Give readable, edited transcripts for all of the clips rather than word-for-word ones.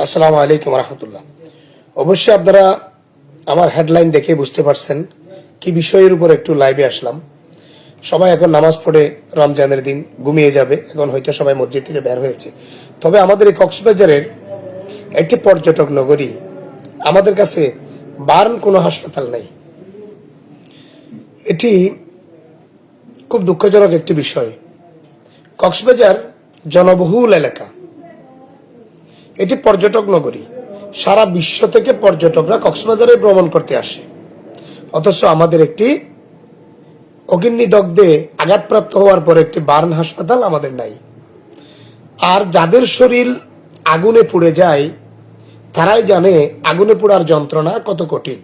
আসসালামু আলাইকুম রহমতুল্লাহ। অবশ্যই আপনারা আমার হেডলাইন দেখে বুঝতে পারছেন কি বিষয়ের উপর একটু লাইভে আসলাম। সবাই এখন নামাজ পড়ে রমজানের দিন ঘুমিয়ে যাবে, এখন হয়তো সবাই মসজিদ থেকে বের হয়েছে। তবে আমাদের এই কক্সবাজারের একটি পর্যটক নগরী, আমাদের কাছে বার্ন কোনো হাসপাতাল নাই। এটি খুব দুঃখজনক একটি বিষয়। কক্সবাজার জনবহুল এলাকা, এটি পর্যটক নগরী, সারা বিশ্ব থেকে পর্যটকরা কক্সবাজারে ভ্রমণ করতে আসে, অথচ আমাদের একটি অগ্নিদগ্ধে আঘাতপ্রাপ্ত হওয়ার পর একটি বার্ন হাসপাতাল আমাদের নাই। আর যাদের শরীর আগুনে পুড়ে যায় তারাই জানে আগুনে পোড়ার যন্ত্রণা কত কঠিন।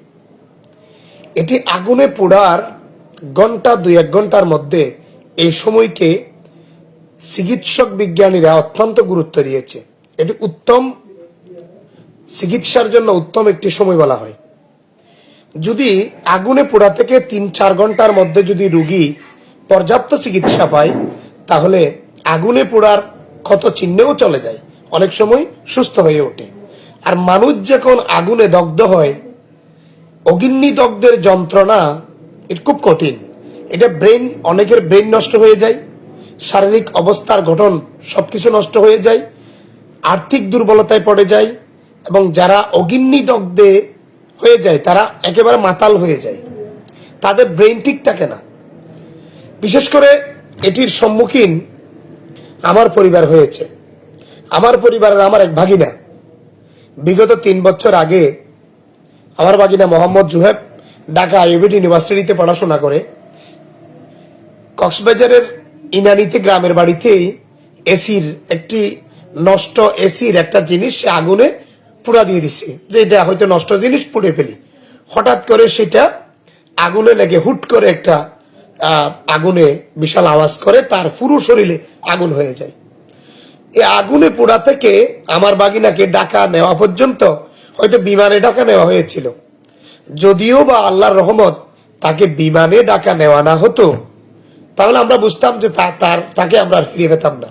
এটি আগুনে পোড়ার ঘন্টা 2-1 ঘন্টার মধ্যে এই সময়কে চিকিৎসক বিজ্ঞানীরা অত্যন্ত গুরুত্ব দিয়েছে। এটি উত্তম চিকিৎসার জন্য উত্তম একটি সময় বলা হয়। যদি আগুনে পোড়া থেকে 3-4 ঘন্টার মধ্যে যদি রোগী পর্যাপ্ত চিকিৎসা পায়, তাহলে আগুনে পোড়ার ক্ষত চিহ্নেও চলে যায়, অনেক সময় সুস্থ হয়ে ওঠে। আর মানুষ যখন আগুনে দগ্ধ হয়, অগ্নিদগ্ধের যন্ত্রণা এটা খুব কঠিন। এটা অনেকের ব্রেন নষ্ট হয়ে যায়, শারীরিক অবস্থার গঠন সবকিছু নষ্ট হয়ে যায়, আর্থিক দুর্বলতায় পড়ে যায়, এবং যারা অগ্নিদগ্ধে হয়ে যায় তারা একেবারে মাতাল হয়ে যায়, তাদের ব্রেন ঠিক থাকে না। বিশেষ করে এটির সম্মুখীন আমার পরিবার হয়েছে। আমার পরিবারের আমার এক ভাগিনা বিগত 3 বছর আগে, আমার ভাগিনা মোহাম্মদ জুহেব ঢাকা আইইউবিটি ইউনিভার্সিটিতে পড়াশোনা করে কক্সবাজারের ইনানিতে গ্রামের বাড়িতেই এসির একটা জিনিস সে আগুনে পুড়া দিয়ে দিছে, যে এটা হয়তো নষ্ট জিনিস পুড়ে ফেলি। হঠাৎ করে সেটা আগুনে লেগে হুট করে একটা আগুনে বিশাল আওয়াজ করে, তার পুরো শরীরে আগুন হয়ে যায়। এই আগুনে পোড়া থেকে আমার বাগিনাকে ঢাকা নেওয়া পর্যন্ত হয়তো বিমানে ঢাকা নেওয়া হয়েছিল। যদিও বা আল্লাহর রহমত তাকে বিমানে ঢাকা নেওয়া না হতো, তাহলে আমরা বুঝতাম যে তাকে আমরা আর ফিরে পেতাম না।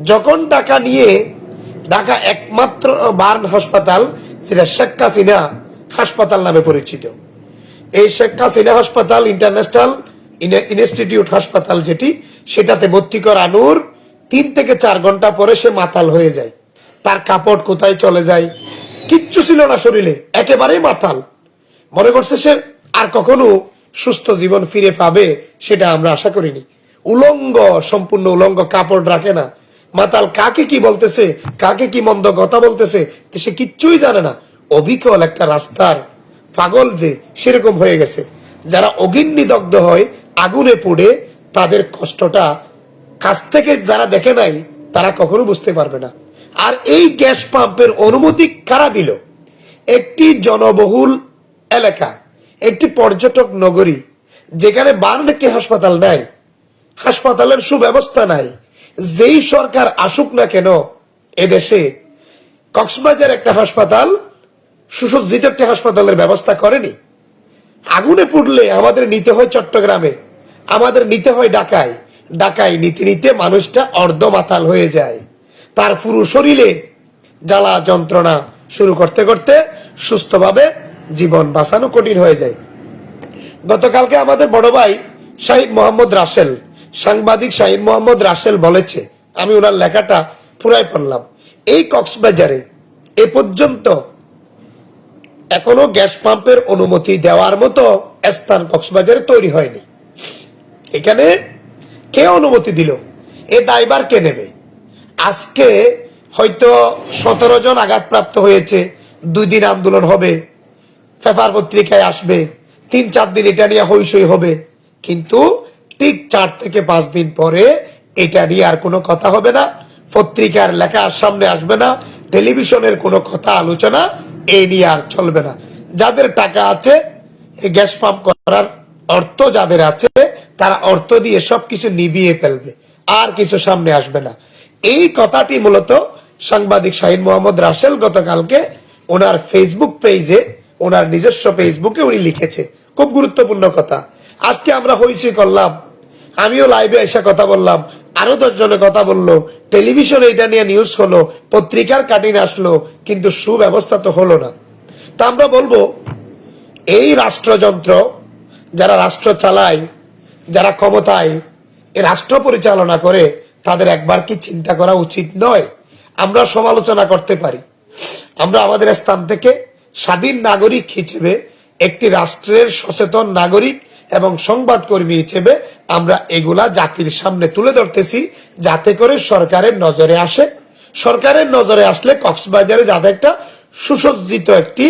যখন ঢাকা একমাত্র বার্ন হাসপাতাল, যেটা শেখ হাসিনা হাসপাতাল নামে পরিচিত, এই শেখ হাসিনা হাসপাতাল ইন্টারন্যাশনাল ইনস্টিটিউট হাসপাতাল যেটি, সেটাতে ভর্তি করানোর 3 থেকে 4 ঘন্টা পরে সে মাতাল হয়ে যায়। তার কাপড় কোথায় চলে যায়, কিচ্ছু ছিল না শরীরে, একেবারেই মাতাল। মনে করছে সে আর কখনো সুস্থ জীবন ফিরে পাবে, সেটা আমরা আশা করিনি। সম্পূর্ণ উলঙ্গ, কাপড় রাখে না, মাতাল। কাকে কি বলতেছে, কাকে কি মন্দ কথা বলতেছে সে কিচ্ছুই জানে না। অবিকল একটা রাস্তার পাগল যে, সেরকম হয়ে গেছে। যারা অগ্নিদগ্ধ হয়, আগুনে পুড়ে, তাদের কষ্টটা কাছ থেকে যারা দেখে নাই তারা কখনো বুঝতে পারবে না। আর এই গ্যাস পাম্পের অনুমতি কারা দিল? একটি জনবহুল এলাকা, একটি পর্যটক নগরী, যেখানে বার্ন একটি হাসপাতাল নাই, হাসপাতালের সুব্যবস্থা নাই। যেই সরকার আসুক না কেন এদেশে, কক্সবাজার একটা হাসপাতাল, সুসজ্জিত একটা হাসপাতালের ব্যবস্থা করেনি। আগুনে পুড়লে আমাদের নিতে হয় চট্টগ্রামে, আমাদের নিতে হয় ঢাকায় নিতে নিতে মানুষটা অর্ধ মাতাল হয়ে যায়। তার পুরো শরীরে জ্বালা যন্ত্রণা শুরু করতে করতে সুস্থভাবে জীবন বাঁচানো কঠিন হয়ে যায়। গতকালকে আমাদের বড় ভাই শাহিদ মোহাম্মদ রাসেল, সাংবাদিক শাহিদ মোহাম্মদ রাসেল বলেছে, আমি ওনার লেখাটা পুরাই পড়লাম, এই কক্সবাজারে এ পর্যন্ত এখনো গ্যাস পাম্পের অনুমতি দেওয়ার মতো স্থান কক্সবাজারে তৈরি হয়নি। এখানে কে অনুমতি দিল? এ দায়ভার কে নেবে? আজকে হয়তো 17 জন আঘাতপ্রাপ্ত হয়েছে, 2 দিন আন্দোলন হবে, পেপার পত্রিকায় আসবে, 3-4 দিন এটা নিয়ে হইচই হবে, কিন্তু ঠিক 4 থেকে 5 দিন পরে এটা নিয়ে আর কোনো কথা হবে না, পত্রিকার লেখা সামনে আসবে না, টেলিভিশনের কোনো কথা আলোচনা এই নিয়ে আর চলবে না। যাদের টাকা আছে, এই গ্যাস পাম্প করার অর্থ যাদের আছে, তারা অর্থ দিয়ে সবকিছু নিভিয়ে ফেলবে, আর কিছু সামনে আসবে না। এই কথাটি মূলত সাংবাদিক শাহিন মোহাম্মদ রাসেল গতকালকে ওনার ফেসবুক পেজে, ওনার নিজস্ব ফেসবুকে উনি লিখেছে খুব গুরুত্বপূর্ণ কথা। আজকে আমরা হইচই করলাম, আমিও লাইভে এসে কথা বললাম, আরো 10 জনে কথা বললো, টেলিভিশনে এটা নিয়ে নিউজ হলো, পত্রিকার কাটিং আসলো, কিন্তু সুব্যবস্থা তো হলো না। তা আমরা বলবো এই রাষ্ট্রযন্ত্র যারা রাষ্ট্র চালায়, যারা ক্ষমতায় এই রাষ্ট্র পরিচালনা করে, তাদের একবার কি চিন্তা করা উচিত নয়? আমরা সমালোচনা করতে পারি, আমরা আমাদের স্থান থেকে স্বাধীন নাগরিক হিসেবে, একটি রাষ্ট্রের সচেতন নাগরিক এবং সংবাদকর্মী হিসেবে আমরা এগুলা জাতির সামনে তুলে ধরতেছি, যাতে করে সরকারের নজরে আসে। সরকারের নজরে আসলে কক্সবাজারে যাতে একটা সুসজ্জিত একটি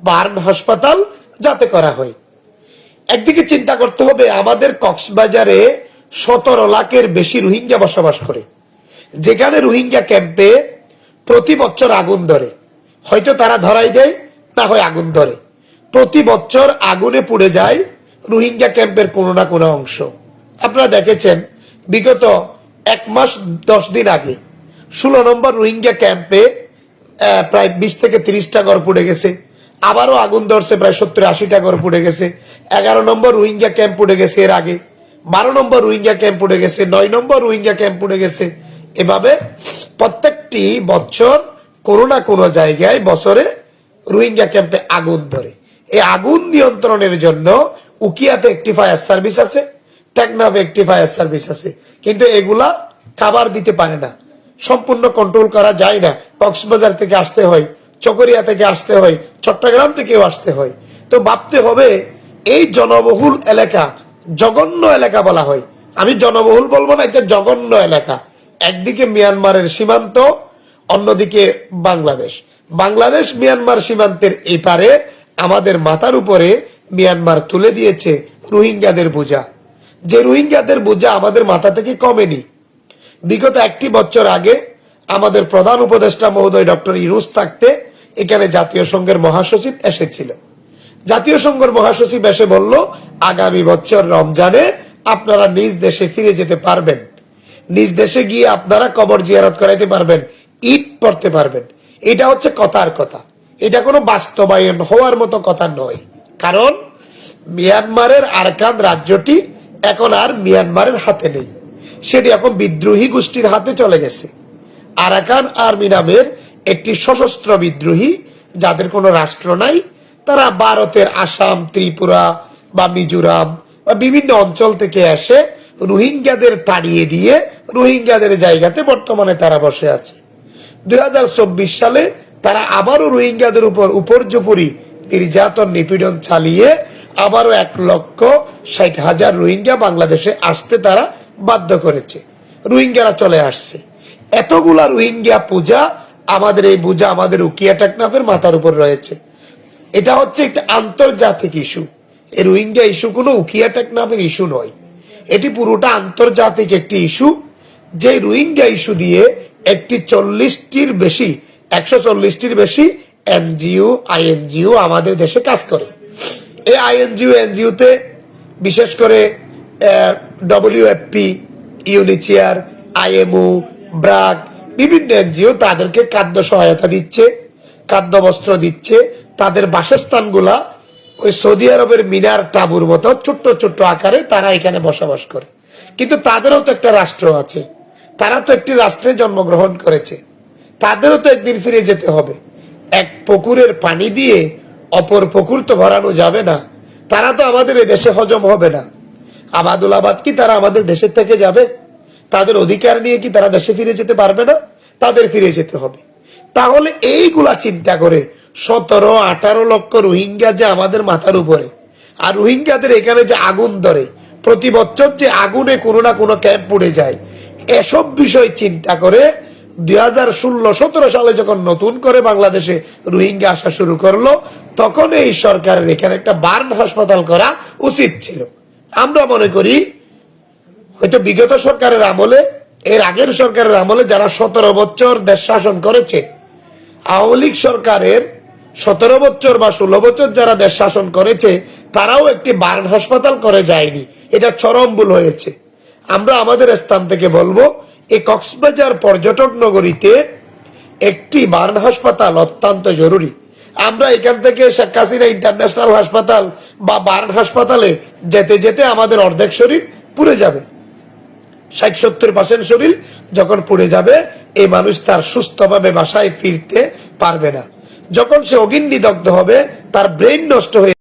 বার্ন হাসপাতাল যাতে করা হয়। একদিকে চিন্তা করতে হবে, আমাদের কক্সবাজারে 17 লাখের বেশি রোহিঙ্গা বসবাস করে, যেখানে রোহিঙ্গা ক্যাম্পে প্রতি বছর আগুন ধরে, হয়তো তারা ধরাই দেয়, না হয় আগুন ধরে, প্রতি বছর আগুনে পুড়ে যায় রোহিঙ্গা ক্যাম্পের কোনো না কোনো অংশ। আপনারা দেখেছেন বিগত 1 মাস 10 দিন আগে 16 নম্বর রোহিঙ্গা ক্যাম্পে প্রায় 20 থেকে 30টা ঘর পুড়ে গেছে, আবারও আগুন ধরছে, প্রায় 70-80টা ঘর পুড়ে গেছে। 11 নম্বর রোহিঙ্গা ক্যাম্প পুড়ে গেছে এর আগে, 12 নম্বর রোহিঙ্গা ক্যাম্প পুড়ে গেছে, 9 নম্বর রোহিঙ্গা ক্যাম্প পুড়ে গেছে। এভাবে প্রত্যেকটি বছর কোনো না কোনো জায়গায় বছরে রোহিঙ্গা ক্যাম্পে আগুন ধরে। এই আগুন নিয়ন্ত্রণের জন্য উকিয়াতে একটি ফায়ার সার্ভিস আছে, টেকনাফে একটি ফায়ার সার্ভিস আছে, কিন্তু এগুলা খাবার দিতে পারে না, সম্পূর্ণ কন্ট্রোল করা যায় না। কক্সবাজার থেকে আসতে হয়, চকরিয়া থেকে আসতে হয়, চট্টগ্রাম থেকেও আসতে হয়। তো ভাবতে হবে, এই জনবহুল এলাকা, জঘন্য এলাকা বলা হয়, আমি জনবহুল বলবো না, এটা জঘন্য এলাকা। একদিকে মিয়ানমারের সীমান্ত, অন্যদিকে বাংলাদেশ। বাংলাদেশ মিয়ানমার সীমান্তের এপারে আমাদের মাথার উপরে মিয়ানমার তুলে দিয়েছে রোহিঙ্গাদের বোঝা, যে রোহিঙ্গাদের বোঝা আমাদের মাথা থেকে কমেনি। বিগত 1 বছর আগে আমাদের প্রধান উপদেষ্টা মহোদয় ডক্টর ইউনূস থাকতে এখানে জাতীয় সংঘের মহাসচিব এসেছিল। জাতীয় সংঘের মহাসচিব এসে বলল, আগামী বছর রমজানে আপনারা নিজ দেশে ফিরে যেতে পারবেন, নিজ দেশে গিয়ে আপনারা কবর জিয়ারত করাইতে পারবেন, ঈদ পড়তে পারবেন। এটা হচ্ছে কথার কথা, এটা কোনো বাস্তবায়ন হওয়ার মতো কথা নয়। কারণ মিয়ানমারের আরাকান রাজ্যটি এখন আর মিয়ানমারের হাতে নেই, সেটি এখন বিদ্রোহী গোষ্ঠীর হাতে চলে গেছে। আরাকান আর্মি নামের একটি সশস্ত্র বিদ্রোহী, যাদের কোনো রাষ্ট্র নাই, তারা ভারতের আসাম, ত্রিপুরা বা মিজোরাম বা বিভিন্ন অঞ্চল থেকে এসে রোহিঙ্গাদের তাড়িয়ে দিয়ে রোহিঙ্গাদের জায়গাতে বর্তমানে তারা বসে আছে। 2024 সালে তারা আবারও রোহিঙ্গাদের উপর উপর্যুপরি নির্যাতন নিপীড়ন চালিয়ে আবারও 1,60,000 রোহিঙ্গা বাংলাদেশে আসতে তারা বাধ্য করেছে। রোহিঙ্গারা চলে আসছে, এতগুলা রোহিঙ্গা পূজা, আমাদের এই বোঝা আমাদের উকিয়া টেকনাফের মাথার উপর রয়েছে। এটা হচ্ছে একটা আন্তর্জাতিক ইস্যু। এই রোহিঙ্গা ইস্যু কোনো উকিয়া টেকনাফের ইস্যু নয়, এটি পুরোটা আন্তর্জাতিক একটি ইস্যু। যে রোহিঙ্গা ইস্যু দিয়ে একটি 140টির বেশি এনজিও আইএনজিও আমাদের দেশে কাজ করে। এই এনজিওতে বিশেষ করে WFP, ইউনিচিয়ার, IMO, ব্রাক, বিভিন্ন এনজিও তাদেরকে খাদ্য সহায়তা দিচ্ছে, খাদ্য বস্ত্র দিচ্ছে। তাদের বাসস্থানগুলা ওই সৌদি আরবের মিনার টাবুর মতো ছোট্ট ছোট্ট আকারে তারা এখানে বসবাস করে। কিন্তু তাদেরও তো একটা রাষ্ট্র আছে, তারা তো একটি রাষ্ট্রে জন্মগ্রহণ করেছে, তাদেরও তো একদিন ফিরে যেতে হবে। এক পুকুরের পানি দিয়ে অপর পুকুর তো ভরানো যাবে না, তারা তো আমাদের এই দেশে হজম হবে না। আবাদুল আবাদ কি তারা আমাদের দেশের থেকে যাবে? তাদের অধিকার নিয়ে কি তারা দেশে ফিরে যেতে পারবে না? তাদের ফিরে যেতে হবে। তাহলে এইগুলা চিন্তা করে 17-18 লক্ষ রোহিঙ্গা যে আমাদের মাথার উপরে, আর রোহিঙ্গাদের এখানে যে আগুন ধরে, প্রতি বছর যে আগুনে কোনো না কোনো ক্যাম্প পুড়ে যায়, এসব বিষয় চিন্তা করে 2016-17 সালে যখন নতুন করে বাংলাদেশে রোহিঙ্গা আসা শুরু করলো, তখন এই সরকারের এখানে একটা বার্ন হাসপাতাল করা উচিত ছিল। আমরা মনে করি হয়তো বিগত সরকারের আমলে, এর আগের সরকারের আমলে যারা 17 বছর দেশ শাসন করেছে, আওয়ামী লীগ সরকারের 17 বছর বা 16 বছর যারা দেশ শাসন করেছে, তারাও একটি বার্ন হাসপাতাল করে যায়নি। এটা চরম ভুল হয়েছে। আমরা আমাদের স্থান থেকে বলবো, এই কক্সবাজার পর্যটক নগরীতে একটি বার্ন হাসপাতাল অত্যন্ত জরুরি। আমরা এখান থেকে শেখ হাসিনা ইন্টারন্যাশনাল হাসপাতাল বা বার্ন হাসপাতালে যেতে যেতে আমাদের অর্ধেক শরীর পুড়ে যাবে। 60-70% শরীর যখন পুড়ে যাবে, এই মানুষ তার সুস্থভাবে বাসায় ফিরতে পারবে না। যখন সে অগ্নিদগ্ধ হবে, তার ব্রেন নষ্ট হয়ে